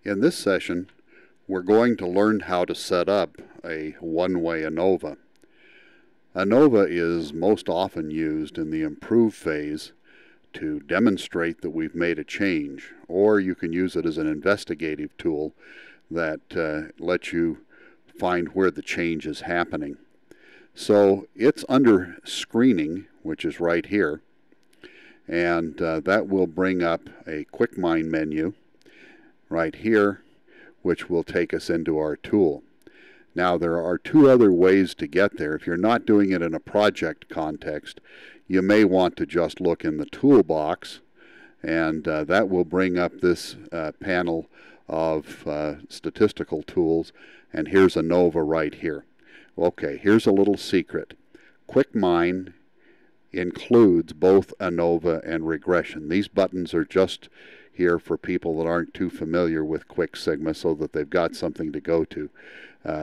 In this session, we're going to learn how to set up a one-way ANOVA. ANOVA is most often used in the improve phase to demonstrate that we've made a change, or you can use it as an investigative tool that lets you find where the change is happening. So it's under screening, which is right here, and that will bring up a QuikMine menu right here, which will take us into our tool. Now there are two other ways to get there. If you're not doing it in a project context, you may want to just look in the toolbox, and that will bring up this panel of statistical tools, and here's ANOVA right here. Okay, here's a little secret. QuikMine includes both ANOVA and Regression. These buttons are just here for people that aren't too familiar with QuikSigma so that they've got something to go to.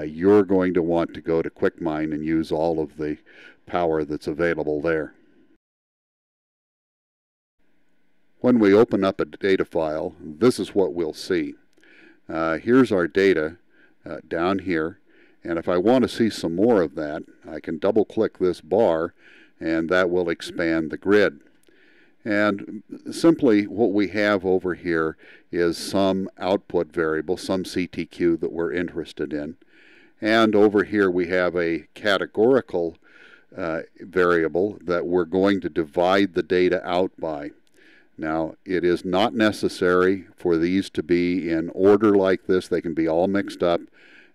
You're going to want to go to QuikMine and use all of the power that's available there. When we open up a data file, this is what we'll see. Here's our data down here, and if I want to see some more of that, I can double click this bar and that will expand the grid. And simply what we have over here is some output variable, some CTQ that we're interested in. And over here we have a categorical variable that we're going to divide the data out by. Now, it is not necessary for these to be in order like this. They can be all mixed up.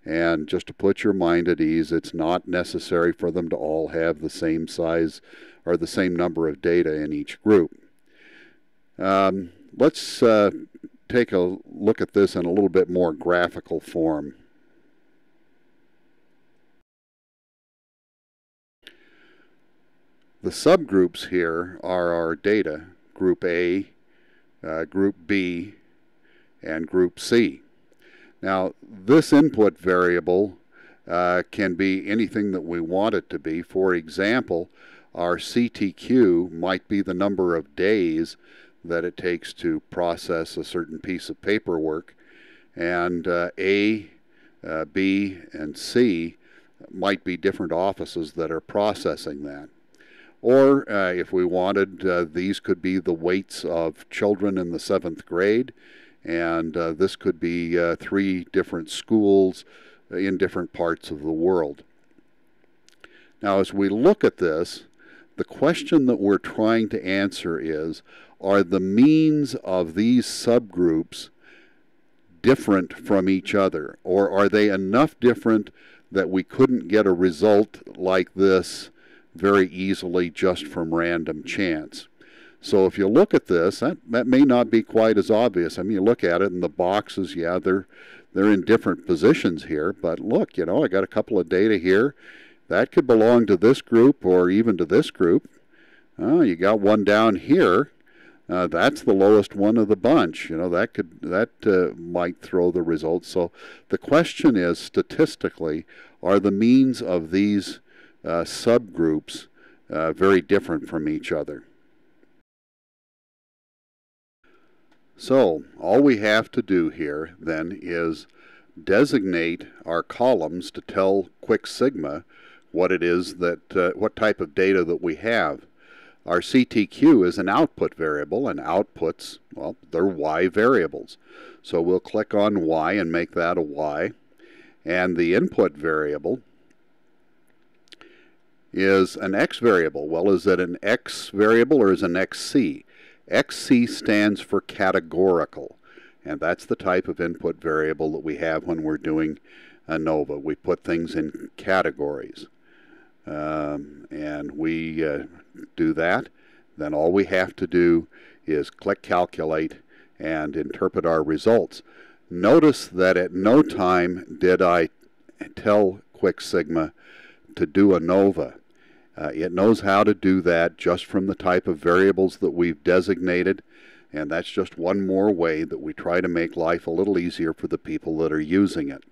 And just to put your mind at ease, it's not necessary for them to all have the same size or the same number of data in each group. Let's take a look at this in a little bit more graphical form. The subgroups here are our data, Group A, Group B, and Group C. Now, this input variable can be anything that we want it to be. For example, our CTQ might be the number of days that it takes to process a certain piece of paperwork, and A, B, and C might be different offices that are processing that. Or if we wanted, these could be the weights of children in the 7th grade, and this could be 3 different schools in different parts of the world. Now, as we look at this, the question that we're trying to answer is, are the means of these subgroups different from each other? Or are they enough different that we couldn't get a result like this very easily just from random chance? So if you look at this, that may not be quite as obvious. I mean, you look at it and the boxes, yeah, they're in different positions here. But look, you know, I got a couple of data here. That could belong to this group or even to this group. Oh, you got one down here. That's the lowest one of the bunch. You know, that might throw the results. So the question is, statistically, are the means of these subgroups very different from each other? So all we have to do here then is designate our columns to tell QuikSigma what it is that what type of data that we have. Our CTQ is an output variable, and outputs, well, they're Y variables. So we'll click on Y and make that a Y. And the input variable is an X variable. Well, is it an X variable or is it an XC? XC stands for categorical, and that's the type of input variable that we have when we're doing ANOVA. We put things in categories, and we do that. Then all we have to do is click Calculate and interpret our results. Notice that at no time did I tell QuikSigma to do ANOVA. It knows how to do that just from the type of variables that we've designated, and that's just one more way that we try to make life a little easier for the people that are using it.